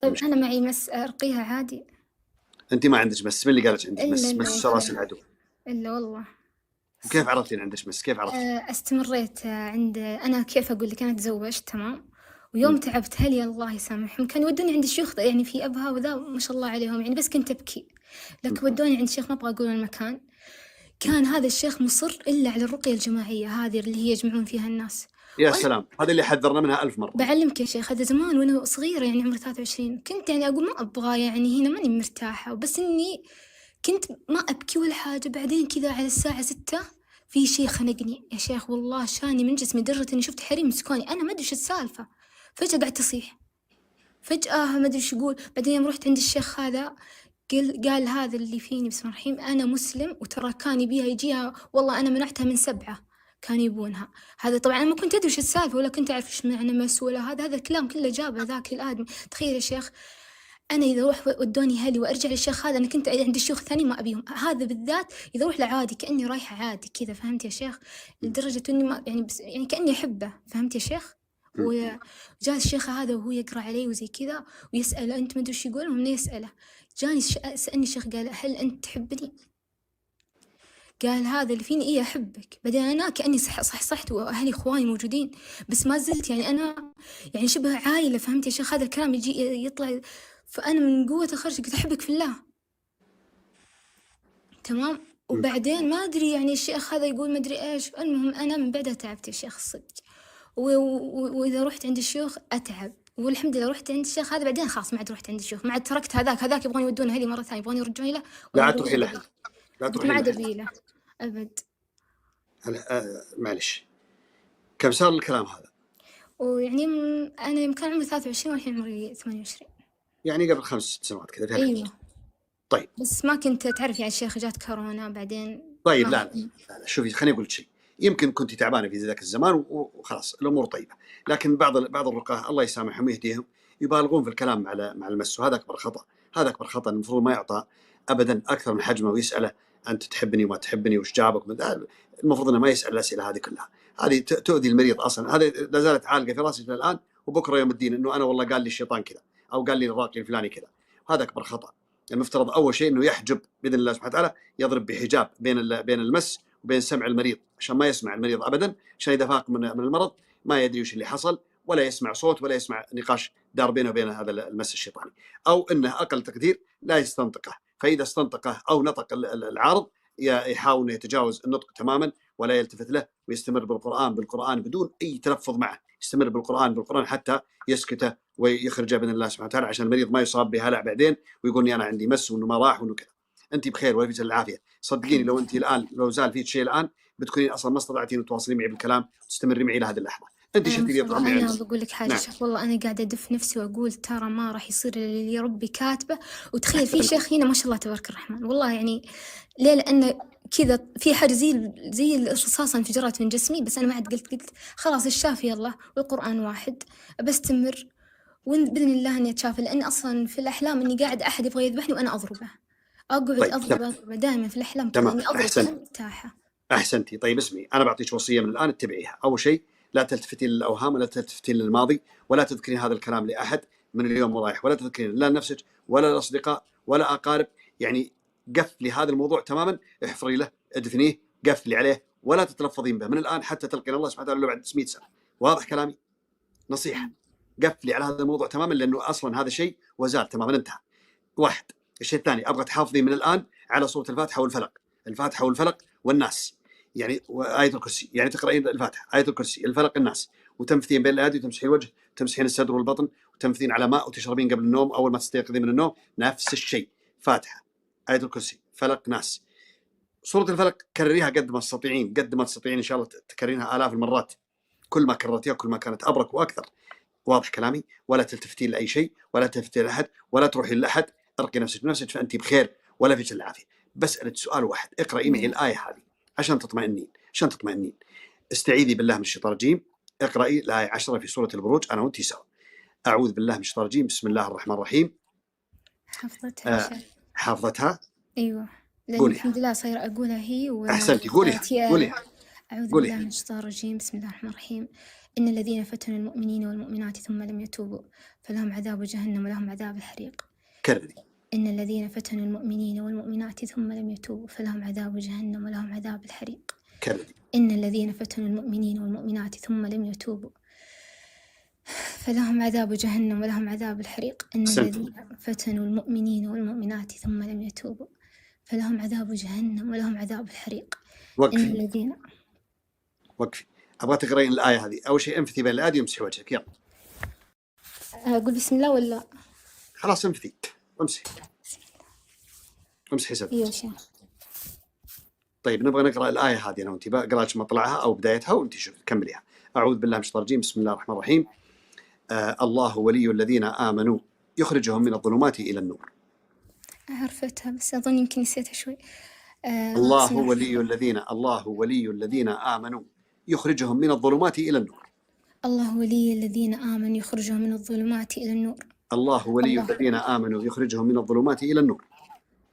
طيب المشكلة. أنا معي مس أرقيها عادي؟ أنت ما عندك مس، من اللي قالك عندك إلا مس؟ إلا مس يا راس شيخ، العدو. إلا والله. وكيف عرفتي ان عندك مس؟ كيف عرفتي؟ استمريت عند أنا كيف أقول لك، أنا تزوجت تمام، ويوم مم. تعبت هلي الله يسامحهم كانوا يودوني عند الشيوخ يعني في أبها وذا ما شاء الله عليهم يعني، بس كنت أبكي. لكن مم. ودوني عند شيخ ما أبغى أقول المكان. مم. كان هذا الشيخ مصر إلا على الرقية الجماعية هذه اللي هي يجمعون فيها الناس. يا وأنا سلام، هذا اللي حذرنا منها 1000 مرة. بعلمك يا شيخ، هذا زمان وأنا صغيرة يعني عمري 23، كنت يعني أقول ما أبغى يعني هنا ماني مرتاحة، بس إني كنت ما أبكي ولا حاجة. بعدين كذا على الساعة 6 في شي خنقني يا شيخ، والله شاني من جسمي لدرجة إني شفت حريم مسكوني، أنا ما أدري إيش السالفة. فجأة قعدت أصيح، فجأة ما أدري إيش يقول. بعدين يوم رحت عند الشيخ هذا قال هذا اللي فيني بسم الله الرحمن الرحيم أنا مسلم، وترى كان يبيها يجيها، والله أنا منعتها من 7 كانوا يبونها. هذا طبعا أنا ما كنت أدري إيش السالفة ولا كنت أعرف إيش معنى مس ولا هذا الكلام كله جابه ذاك الآدمي. تخيل يا شيخ، أنا إذا روح ودوني هلي وأرجع للشيخ هذا، أنا كنت عند الشيوخ الثاني ما أبيهم، هذا بالذات إذا أروح لعادي كأني رايحة عادي كذا، فهمت يا شيخ؟ مم. لدرجة إني ما يعني بس يعني كأني أحبه، فهمت يا شيخ؟ مم. وجاء الشيخ هذا وهو يقرأ علي وزي كذا ويسأله أنت ما أدري إيش يقول، ومن يسأله جاني سألني الشيخ قال هل أنت تحبني؟ قال هذا اللي فيني إيه أحبك. بعدين أنا كأني صحت وأهلي إخواني موجودين، بس ما زلت يعني أنا يعني شبه عايلة، فهمت يا شيخ؟ هذا الكلام يجي يطلع، فأنا من قوة الخرج قلت أحبك في الله، تمام. مم. وبعدين ما أدري يعني الشيخ هذا يقول ما أدري إيش، المهم أنا من بعدها تعبت يا شيخ الصدق. وإذا رحت عند الشيوخ أتعب، والحمد لله رحت عند الشيخ هذا، بعدين خلاص ما عاد رحت عند الشيوخ، ما عاد تركت هذاك يبغون يودون أهلي مرة ثانية، يبغون يرجعوني له، لا وأنا عاد أقول ما تروحين عاد لأحد، أبي، لا قلت ما تروحين عاد لأحد. أبي له أبد. معلش، كم صار الكلام هذا؟ ويعني أنا يوم كان عمري 23 والحين عمري 28. يعني قبل 5 6 سنوات كذا في الحدود. أيوة، طيب. بس ما كنت تعرف يعني الشيخ جات كورونا بعدين طيب، ما لا لا لا, لا. شوفي، خليني أقول لك شيء. يمكن كنت تعبانة في ذاك الزمان وخلاص الأمور طيبة، لكن بعض الرقاة الله يسامحهم ويهديهم يبالغون في الكلام مع المس، وهذا أكبر خطأ. هذا أكبر خطأ. المفروض ما يعطى أبدا أكثر من حجمه ويسأله أنت تحبني وما تحبني وش جابك. المفروض أنه ما يسأل الأسئلة هذه كلها، هذه تؤذي المريض أصلا. هذه لا زالت عالقة في راسي إلى الآن، وبكرة يوم الدين أنه أنا والله قال لي الشيطان كذا أو قال لي الراقي الفلاني كذا. هذا أكبر خطأ. المفترض أول شيء أنه يحجب بإذن الله سبحانه وتعالى، يضرب بحجاب بين المس وبين سمع المريض، عشان ما يسمع المريض ابدا، عشان اذا فاق من المرض ما يدري وش اللي حصل، ولا يسمع صوت ولا يسمع نقاش دار بينه وبين هذا المس الشيطاني، او انه اقل تقدير لا يستنطقه. فاذا استنطقه او نطق العارض يحاول انه يتجاوز النطق تماما ولا يلتفت له، ويستمر بالقران بدون اي تلفظ معه، يستمر بالقران حتى يسكته ويخرجه باذن الله سبحانه وتعالى، عشان المريض ما يصاب بهلع بعدين ويقول لي انا عندي مس وانه ما راح وانه كذا. انت بخير وفيك العافيه. صدقيني لو انت الان لو زال فيك شيء الان بتكونين اصلا ما استطعتين تواصلين معي بالكلام وتستمري معي الى هذه اللحظه. انت أنا شفتي لي مفروض طعمي أنا عندي. بقول لك حاجة نعم. شيخ، والله أنا قاعدة أدف نفسي وأقول ترى ما راح يصير اللي ربي كاتبه. وتخيل في احسنتي. شيخ هنا ما شاء الله تبارك الرحمن، والله يعني ليه؟ لأن كذا في حاجة زي الرصاصة انفجرت من جسمي، بس أنا ما عاد قلت خلاص الشافي الله والقرآن واحد، بستمر وبإذن الله إني أتشافى، لأن أصلا في الأحلام إني قاعد أحد يبغى يذبحني وأنا أضربه، أقعد طيب تمام. أضربه دائما في الأحلام كذا تمام إني أضرب احسنت. وأنا مرتاحة. احسنتي. طيب اسمعي، انا بعطيك وصيه من الان اتبعيها. اول شيء لا تلتفتين للاوهام ولا تلتفتين للماضي ولا تذكرين هذا الكلام لاحد من اليوم ورايح، ولا تذكرين لا لنفسك ولا للاصدقاء ولا اقارب. يعني قفلي هذا الموضوع تماما، احفري له، ادفنيه، قفلي عليه، ولا تتلفظين به من الان حتى تلقين الله سبحانه وتعالى بعد 100 سنه. واضح كلامي؟ نصيحه، قفلي على هذا الموضوع تماما، لانه اصلا هذا شيء وزال تماما، انتهى. واحد. الشيء الثاني، ابغى تحافظي من الان على صوره الفاتحه والفلق، الفاتحه والفلق والناس، يعني آية الكرسي، يعني تقرأين الفاتحة آية الكرسي الفلق الناس، وتنفثين بين الأيادي وتمسحين الوجه وتمسحين الصدر والبطن وتنفثين على ماء وتشربين قبل النوم أول ما تستيقظين من النوم، نفس الشيء. فاتحة، آية الكرسي، فلق، ناس. سورة الفلق كرريها قد ما تستطيعين، قد ما تستطيعين إن شاء الله تكررينها آلاف المرات، كل ما كررتيها كل ما كانت أبرك وأكثر. واضح كلامي؟ ولا تلتفتين لأي شيء ولا تلتفتين لأحد ولا تروحين لأحد، ارقي نفسك بنفسك فأنت بخير ولا فيك العافية. بسألك سؤال واحد، اقرأي معي الآية هذه عشان تطمئنين. استعيذي بالله من الشيطان الرجيم. اقرأي الآية 10 في سورة البروج أنا وأنتي سوا. أعوذ بالله من الشيطان الرجيم، بسم الله الرحمن الرحيم. حفظتها يا شيخ. حافظتها؟ أيوة، لأن قوليها. الحمد لله صايرة أقولها هي أحسنتي، قوليها. وآيتي قوليها. أعوذ بالله قوليها. من الشيطان الرجيم بسم الله الرحمن الرحيم. إن الذين فتنوا المؤمنين والمؤمنات ثم لم يتوبوا فلهم عذاب جهنم ولهم عذاب الحريق. كرري. إن الذين فتنوا المؤمنين والمؤمنات ثم لم يتوبوا فلهم عذاب جهنم ولهم عذاب الحريق. كرري. إن الذين فتنوا المؤمنين والمؤمنات ثم لم يتوبوا فلهم عذاب جهنم ولهم عذاب الحريق. إن الذين فتنوا المؤمنين والمؤمنات ثم لم يتوبوا فلهم عذاب جهنم ولهم عذاب الحريق. وقفي. إن الذين وقفي. أبغى تقرأين الآية هذه. أول شيء انفثي بين الآية وامسحي وجهك. يلا. أقول بسم الله ولا؟ خلاص انفثي وامسحي. امسحي صدرك. أيوة شيخ. طيب نبغى نقرأ الآية هذه أنا وأنت. بقرأ مطلعها أو بدايتها وأنت شوف كمليها. أعوذ بالله من الشيطان الرجيم. بسم الله الرحمن الرحيم. الله ولي الذين آمنوا يخرجهم من الظلمات إلى النور. عرفتها بس أظن يمكن نسيتها شوي. الله ولي الذين آمنوا يخرجهم من الظلمات إلى النور. الله ولي الذين آمنوا يخرجهم من الظلمات إلى النور. الله ولي الذين آمنوا يخرجهم من الظلمات إلى النور.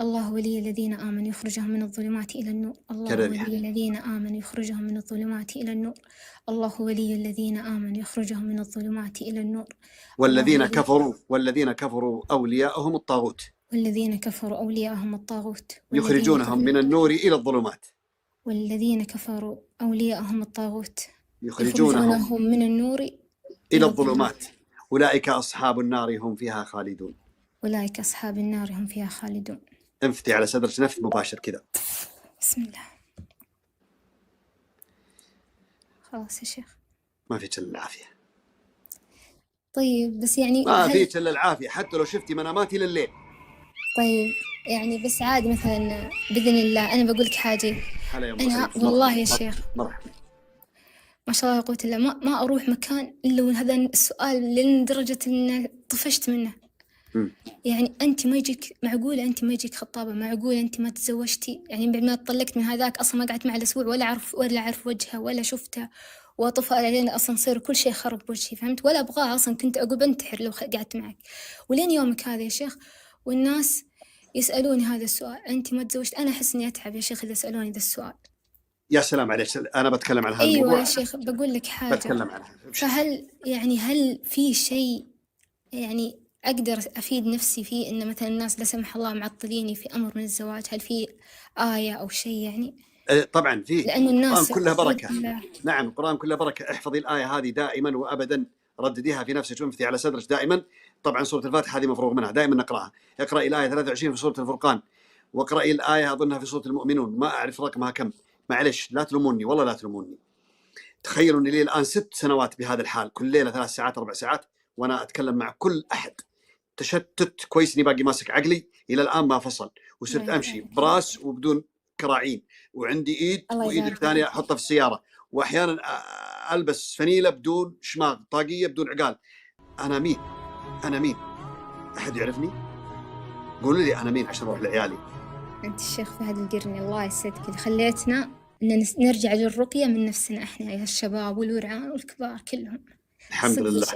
الله ولي الذين آمنوا يخرجهم من الظلمات إلى النور. الله ولي الذين آمنوا يخرجهم من الظلمات إلى النور. الله ولي الذين آمنوا يخرجهم من الظلمات إلى النور. والذين كفروا أولياءهم الطاغوت. والذين كفروا أولياءهم الطاغوت. يخرجونهم من النور إلى الظلمات. والذين كفروا أولياءهم الطاغوت. يخرجونهم من النور إلى الظلمات. أولئك أصحاب النار هم فيها خالدون. أولئك أصحاب النار هم فيها خالدون. انفتي على صدرك نفث مباشر كذا. بسم الله. خلاص يا شيخ. ما فيك إلا العافية. طيب بس يعني ما فيك إلا العافية حتى لو شفتي مناماتي لليل. طيب يعني بس عادي مثلا بإذن الله أنا بقول لك حاجة. أنا والله يا شيخ مرحبا ما شاء الله لا قوة إلا ما أروح مكان إلا وهذا السؤال لدرجة إن طفشت منه. يعني أنت ما يجيك معقولة أنت ما يجيك خطابة معقولة أنت ما تزوجتي يعني بعد ما طلقت من هذاك أصلا ما قعدت معه الأسبوع ولا أعرف وجهها ولا شفتها وطفى علينا أسانسير وكل شيء خرب وجهي فهمت ولا أبغاها أصلا كنت أقول بنتحر لو قعدت معك ولين يومك هذا يا شيخ والناس يسألوني هذا السؤال أنت ما تزوجت أنا أحس إني أتعب يا شيخ إذا سألوني ذا السؤال. يا سلام عليك أنا بتكلم عن هذا الموضوع. أيوة يا شيخ بقول لك حاجة بتكلم عنها. فهل يعني هل في شيء يعني أقدر أفيد نفسي فيه إن مثلا الناس لا سمح الله معطليني في أمر من الزواج هل في آية أو شيء يعني؟ طبعا فيه. لأن الناس القرآن كله بركة. نعم القرآن كله بركة. احفظي الآية هذه دائما وأبدا ردديها في نفسك وانفثي على صدرك دائما. طبعا سورة الفاتحة هذه مفروغ منها دائما نقرأها. اقرأي الآية 23 في سورة الفرقان واقرأي الآية أظنها في سورة المؤمنون ما أعرف رقمها كم معلش لا تلوموني والله لا تلوموني. تخيلوا أني لي الآن 6 سنوات بهذا الحال كل ليلة 3 ساعات 4 ساعات وأنا أتكلم مع كل أحد. تشتت كويس اني باقي ماسك عقلي الى الان ما فصل وصرت امشي براس وبدون كراعين وعندي ايد وايد الثانيه احطها في السياره واحيانا البس فنيله بدون شماغ طاقيه بدون عقال. انا مين احد يعرفني؟ قولوا لي انا مين عشان اروح لعيالي. انت الشيخ فهد القرني الله يسعدك اللي خليتنا ان نرجع للرقيه من نفسنا احنا يا الشباب والورعان والكبار كلهم. الحمد لله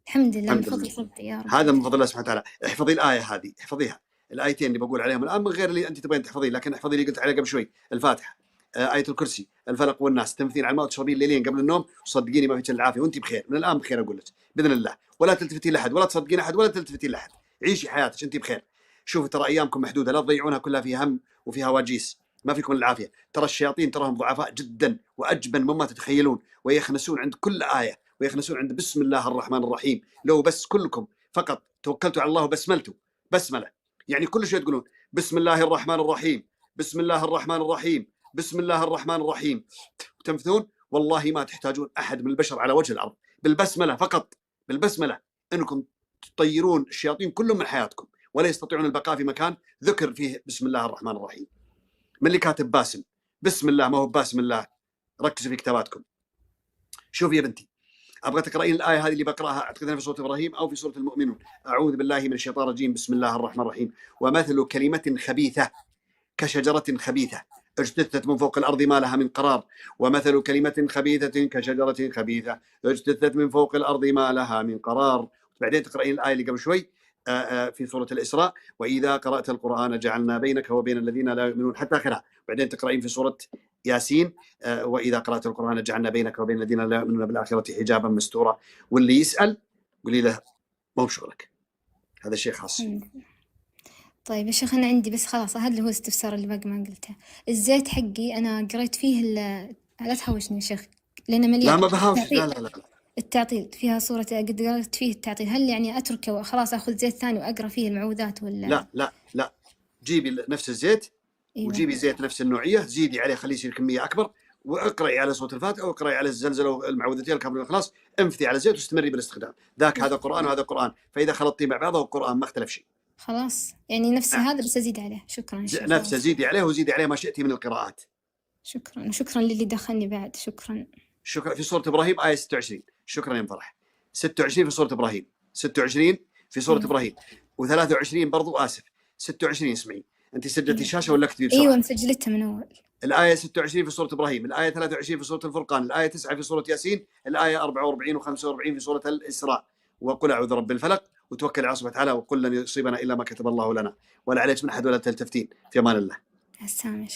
الحمد لله من فضل ربي يا رب. هذا من فضل الله سبحانه وتعالى. احفظي الآية هذه احفظيها. الآيتين اللي بقول عليهم الآن من غير اللي أنت تبغين تحفظيه لكن احفظي اللي قلت عليه قبل شوي الفاتحة آية الكرسي الفلق والناس تنفثين على الماء وتشربين الليلين قبل النوم وصدقيني ما فيك إلا العافية وأنت بخير من الآن بخير أقول لك بإذن الله ولا تلتفتي لأحد ولا تصدقين أحد ولا تلتفتي لأحد. عيشي حياتك أنت بخير. شوفوا ترى أيامكم محدودة لا تضيعونها كلها فيها هم وفيها واجيس ما فيكم العافية. ترى الشياطين تراهم ضعفاء جدا وأجبن مما تتخيلون ويخنسون عند كل آية ويخنسون عند بسم الله الرحمن الرحيم. لو بس كلكم فقط توكلتوا على الله وبسملتوا بسملة يعني كل شيء تقولون بسم الله الرحمن الرحيم بسم الله الرحمن الرحيم بسم الله الرحمن الرحيم وتنفذون والله ما تحتاجون أحد من البشر على وجه الأرض بالبسملة فقط بالبسملة أنكم تطيرون الشياطين كلهم من حياتكم ولا يستطيعون البقاء في مكان ذكر فيه بسم الله الرحمن الرحيم. من اللي كاتب باسم بسم الله ما هو باسم الله. ركزوا في كتاباتكم. شوفي يا بنتي أبغى تقرأين الآية هذه اللي بقرأها أعتقد في سورة إبراهيم أو في سورة المؤمنون. أعوذ بالله من الشيطان الرجيم بسم الله الرحمن الرحيم. ومثل كلمة خبيثة كشجرة خبيثة اجتثت من فوق الأرض ما لها من قرار. ومثل كلمة خبيثة كشجرة خبيثة اجتثت من فوق الأرض ما لها من قرار. بعدين تقرأين الآية اللي قبل شوي في سورة الإسراء وإذا قرأت القرآن جعلنا بينك وبين الذين لا يؤمنون حتى آخرها. بعدين تقرأين في سورة ياسين، وإذا قرأت القرآن جعلنا بينك وبين الذين لا يؤمنون بالآخرة حجابا مستورا. واللي يسأل قولي له مو بشغلك، هذا شيء خاص. طيب يا شيخ أنا عندي بس خلاص هذا هو الاستفسار اللي باقي ما قلته. الزيت حقي أنا قريت فيه لا تهوشني يا شيخ لأنه لا مليان ما بهاوش، لا لا لا التعطيل فيها صورة قد قرأت فيه التعطيل، هل يعني أتركه وخلاص أخذ زيت ثاني وأقرأ فيه المعوذات ولا؟ لا لا لا، جيبي نفس الزيت أيوة. وجيبي زيت نفس النوعية، زيدي عليه خليه يصير كمية أكبر، واقرأي على سورة الفاتحة واقرأي على الزلزلة والمعوذتين الكافرون والإخلاص، انفثي على الزيت واستمري بالاستخدام. ذاك هذا قرآن وهذا قرآن، فإذا خلطتي مع بعضه القرآن ما اختلف شيء. خلاص يعني نفس هذا بس أزيد عليه. شكرا شيخ. نفسه زيدي عليه وزيدي عليه ما شئتي من القراءات. شكرا وشكرا للي دخلني بعد. شكرا. شكرا. في سورة إبراهيم آية 26. شكرا يا فرح. 26 في سورة إبراهيم، 26 في سورة إبراهيم، و23 برضو آسف 26. اسمعي أنت سجلتي الشاشة ولا كتبي بسرعة؟ أيوة مسجلتها من أول. الآية 26 في سورة إبراهيم، الآية 23 في سورة الفرقان، الآية 9 في سورة ياسين، الآية 44 و45 في سورة الإسراء. وقل أعوذ برب الفلق، وتوكل على الله سبحانه وتعالى، وقل لن يصيبنا إلا ما كتب الله لنا، ولا عليك من أحد ولا تلتفتين. في أمان الله. السلام.